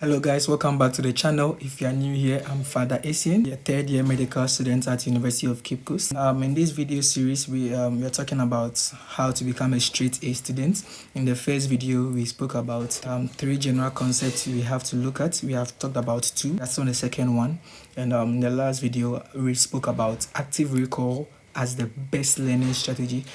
Hello guys, welcome back to the channel. If you are new here, I'm Faada Essien, a third year medical student at University of Cape Coast. In this video series, we are talking about how to become a straight A student. In the first video, we spoke about three general concepts we have to look at. We have talked about two, that's on the second one. And in the last video, we spoke about active recall as the best learning strategy.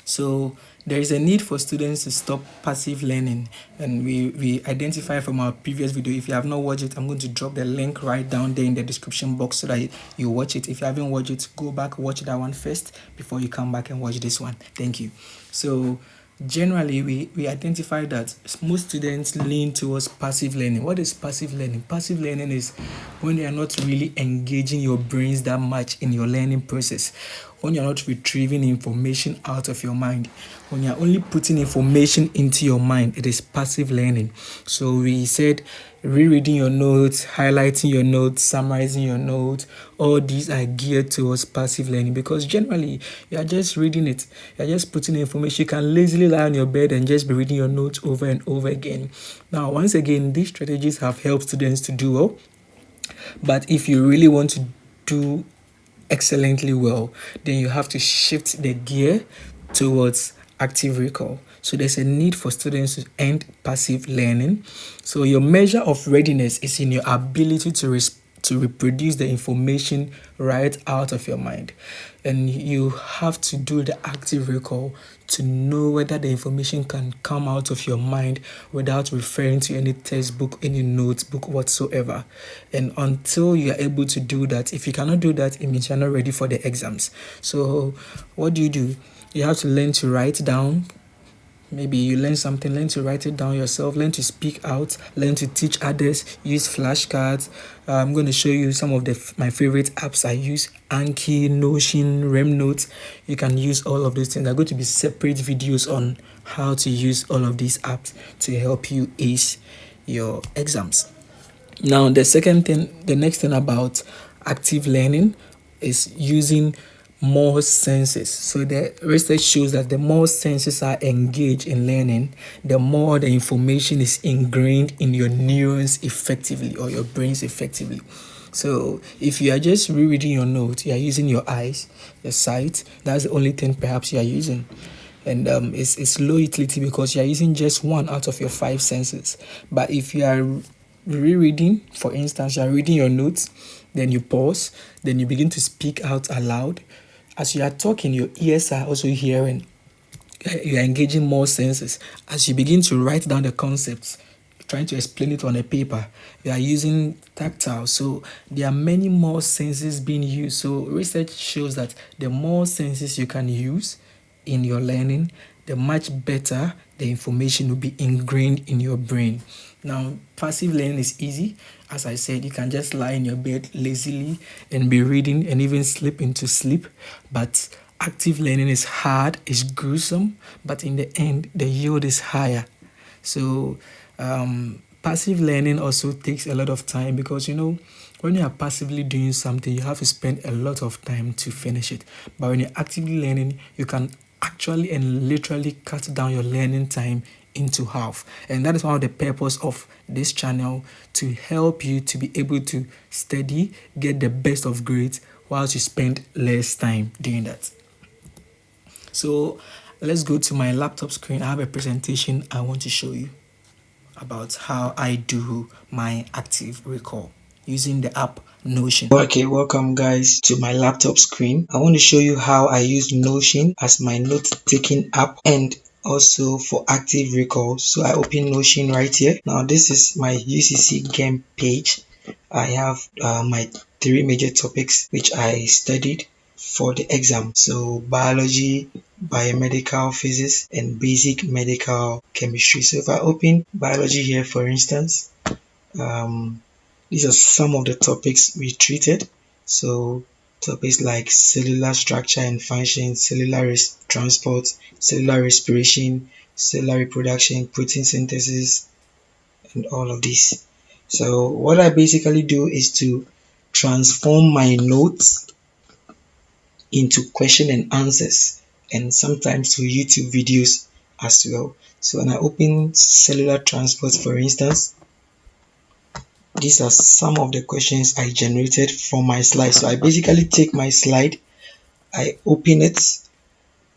So there is a need for students to stop passive learning, and we identify from our previous video. If you have not watched it, I'm going to drop the link right down there in the description box so that you watch it. If you haven't watched it, go back, watch that one first before you come back and watch this one. Thank you. So generally we identify that most students lean towards passive learning. What is passive learning? Passive learning is when you are not really engaging your brains that much in your learning process, when you're not retrieving information out of your mind, when you're only putting information into your mind. It is passive learning. So we said rereading your notes, highlighting your notes, summarizing your notes, all these are geared towards passive learning, because generally you are just reading it, you're just putting information. You can lazily lie on your bed and just be reading your notes over and over again. Now, once again, these strategies have helped students to do well, but if you really want to do excellently well, then you have to shift the gear towards active recall. So there's a need for students to end passive learning. So your measure of readiness is in your ability to reproduce the information right out of your mind. And you have to do the active recall to know whether the information can come out of your mind without referring to any textbook, any notebook whatsoever. And until you are able to do that, if you cannot do that, it means you're not ready for the exams. So what do? You have to learn to write down. Maybe you learn something, learn to write it down yourself, learn to speak out, learn to teach others, use flashcards. I'm going to show you some of my favorite apps I use: Anki, Notion, Remnote. You can use all of these things. There are going to be separate videos on how to use all of these apps to help you ace your exams. Now, the next thing about active learning is using more senses. So the research shows that the more senses are engaged in learning, the more the information is ingrained in your neurons effectively, or your brains effectively. So if you are just rereading your notes, you are using your eyes, your sight. That's the only thing perhaps you are using. And it's low utility because you are using just one out of your five senses. But if you are rereading, for instance, you are reading your notes, then you pause, then you begin to speak out aloud. As you are talking, your ears are also hearing. You are engaging more senses. As you begin to write down the concepts, trying to explain it on a paper, you are using tactile. So there are many more senses being used. So research shows that the more senses you can use in your learning, the much better the information will be ingrained in your brain. Now, passive learning is easy. As I said, you can just lie in your bed lazily and be reading and even slip into sleep. But active learning is hard, it's gruesome, but in the end, the yield is higher. So passive learning also takes a lot of time, because when you are passively doing something, you have to spend a lot of time to finish it. But when you're actively learning, you can actually and literally cut down your learning time into half. And that is one of the purpose of this channel, to help you to be able to study, get the best of grades, whilst you spend less time doing that. So let's go to my laptop screen. I have a presentation I want to show you about how I do my active recall using the app Notion. Okay, welcome guys to my laptop screen. I want to show you how I use Notion as my note-taking app and also for active recall. So I open Notion right here. Now this is my UCC game page. I have my three major topics which I studied for the exam. So biology, biomedical physics, and basic medical chemistry. So if I open biology here, for instance, these are some of the topics we treated. So topics like cellular structure and function, cellular transport, cellular respiration, cellular reproduction, protein synthesis, and all of this. So what I basically do is to transform my notes into question and answers, and sometimes to YouTube videos as well. So when I open cellular transport, for instance, these are some of the questions I generated from my slide. So I basically take my slide, I open it,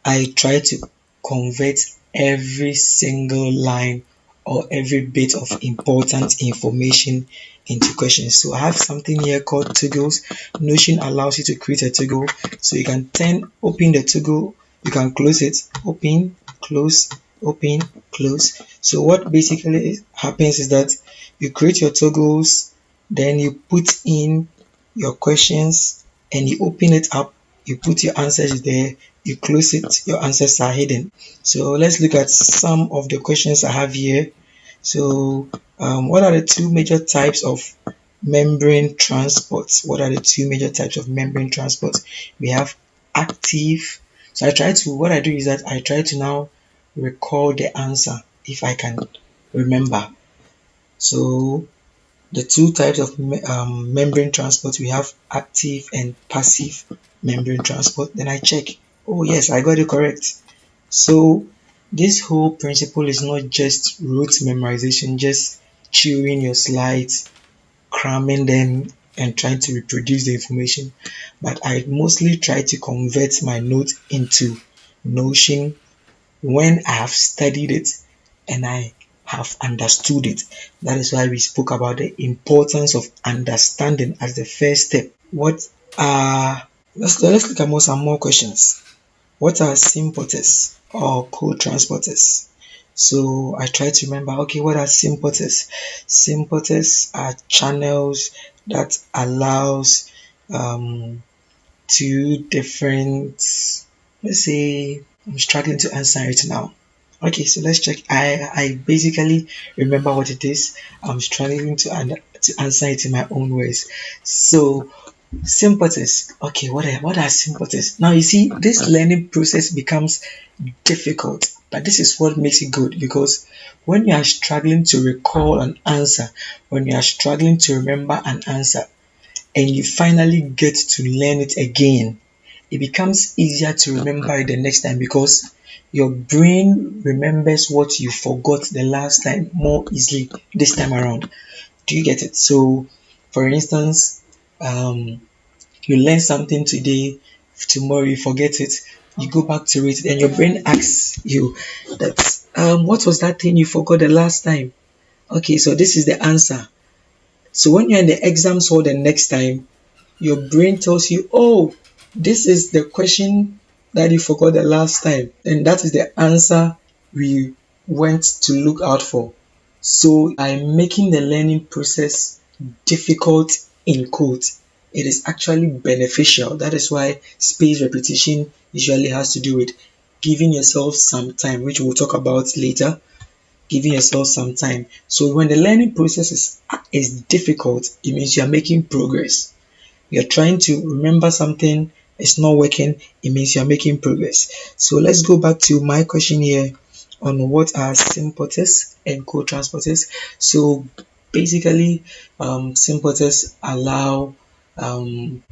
I try to convert every single line or every bit of important information into questions. So I have something here called toggles. Notion allows you to create a toggle. So you can open the toggle, you can close it, open, close, open, close. So what basically happens is that you create your toggles, then you put in your questions and you open it up, you put your answers there, you close it, your answers are hidden. So let's look at some of the questions I have here. So what are the two major types of membrane transport? What are the two major types of membrane transport? We have active. So what I do is that I try to now recall the answer if I can remember. So the two types of membrane transport, we have active and passive membrane transport. Then I check, oh yes, I got it correct. So this whole principle is not just rote memorization, just chewing your slides, cramming them and trying to reproduce the information, but I mostly try to convert my notes into Notion when I have studied it and I have understood it. That is why we spoke about the importance of understanding as the first step. What are let's look at some more questions. What are sympathers or co-transporters? So I try to remember, okay, what are sympathers? Sympathers are channels that allows two different, let's say, I'm struggling to answer it now. Okay, so let's check. I basically remember what it is. I'm struggling to answer it in my own words. So sympathies. Okay, what are sympathies? Now you see, this learning process becomes difficult, but this is what makes it good, because when you are struggling to recall an answer, when you are struggling to remember an answer, and you finally get to learn it again, it becomes easier to remember it the next time, because your brain remembers what you forgot the last time more easily this time around. Do you get it? So, for instance, you learn something today, tomorrow you forget it, you go back to it, and your brain asks you that, what was that thing you forgot the last time? Okay, so this is the answer. So when you're in the exams hall the next time, your brain tells you, oh, this is the question that you forgot the last time, and that is the answer we went to look out for. So by making the learning process difficult in quotes, it is actually beneficial. That is why spaced repetition usually has to do with giving yourself some time, which we'll talk about later. Giving yourself some time. So when the learning process is difficult, it means you are making progress. You're trying to remember something, it's not working, it means you're making progress. So let's go back to my question here on what are sympathers and co-transporters. So basically, sympathers allow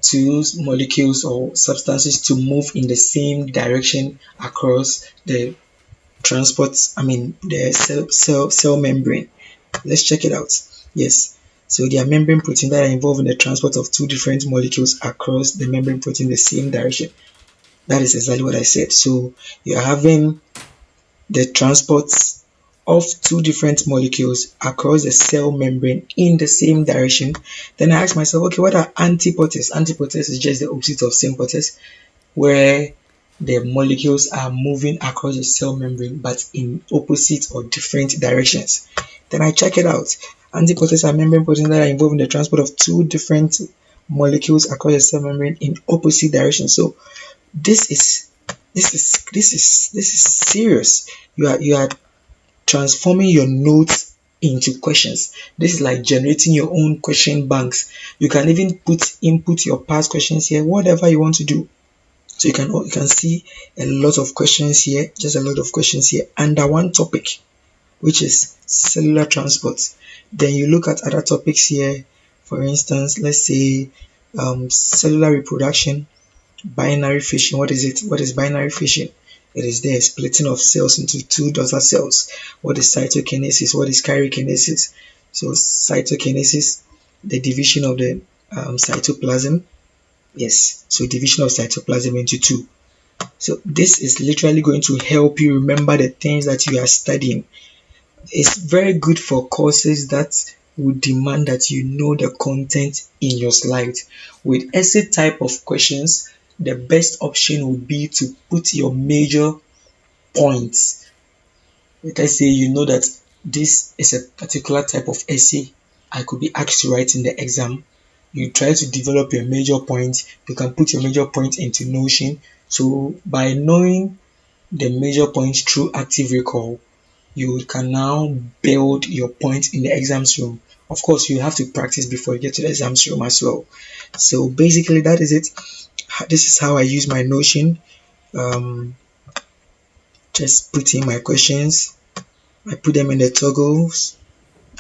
two molecules or substances to move in the same direction across the the cell membrane. Let's check it out. Yes. So they are membrane proteins that are involved in the transport of two different molecules across the membrane protein in the same direction. That is exactly what I said. So you're having the transport of two different molecules across the cell membrane in the same direction. Then I ask myself, okay, what are antipoters? Antipoters is just the opposite of sympaters, where the molecules are moving across the cell membrane but in opposite or different directions. Then I check it out. Antipoters are membrane proteins that are involved in the transport of two different molecules across the cell membrane in opposite directions. So this is serious. You are transforming your notes into questions. This is like generating your own question banks. You can even input your past questions here, whatever you want to do. So you can see a lot of questions here, just a lot of questions here under one topic, which is cellular transport. Then you look at other topics here. For instance, let's say cellular reproduction, binary fission. What is it? What is binary fission? It is the splitting of cells into two daughter cells. What is cytokinesis? What is karyokinesis? So cytokinesis the division of the cytoplasm. Yes, so division of cytoplasm into two. So this is literally going to help you remember the things that you are studying. It's very good for courses that would demand that you know the content in your slide. With essay type of questions, the best option would be to put your major points. Let us say you know that this is a particular type of essay I could be asked to write in the exam. You try to develop your major points. You can put your major points into Notion. So by knowing the major points through active recall, you can now build your point in the exams room. Of course, you have to practice before you get to the exams room as well. So basically, that is it. This is how I use my Notion. Um, just put in my questions. I put them in the toggles.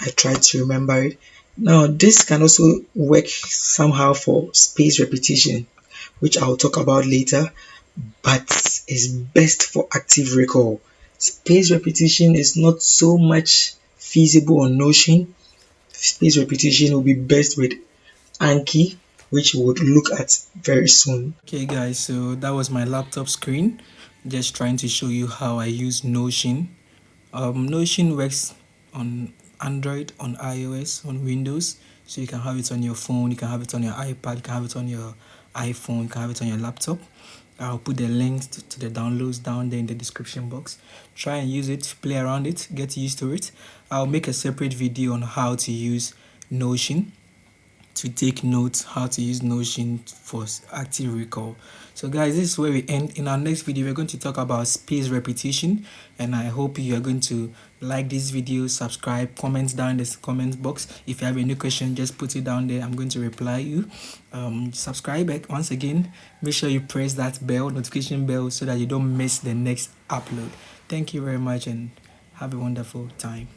I try to remember it. Now, this can also work somehow for space repetition, which I'll talk about later, but is best for active recall. Space repetition is not so much feasible on Notion. Space repetition will be best with Anki, which we would look at very soon. Okay guys, so that was my laptop screen, just trying to show you how I use Notion. Notion works on Android, on iOS, on Windows, so you can have it on your phone, you can have it on your iPad, you can have it on your iPhone, you can have it on your laptop. I'll put the links to the downloads down there in the description box. Try and use it, play around it, get used to it. I'll make a separate video on how to use Notion, to take notes, how to use Notion for active recall. So guys, this is where we end. In our next video, we're going to talk about space repetition, and I hope you are going to like this video, subscribe, comment down in the comment box. If you have any question, just put it down there. I'm going to reply you. Subscribe once again. Make sure you press that bell, notification bell, so that you don't miss the next upload. Thank you very much and have a wonderful time.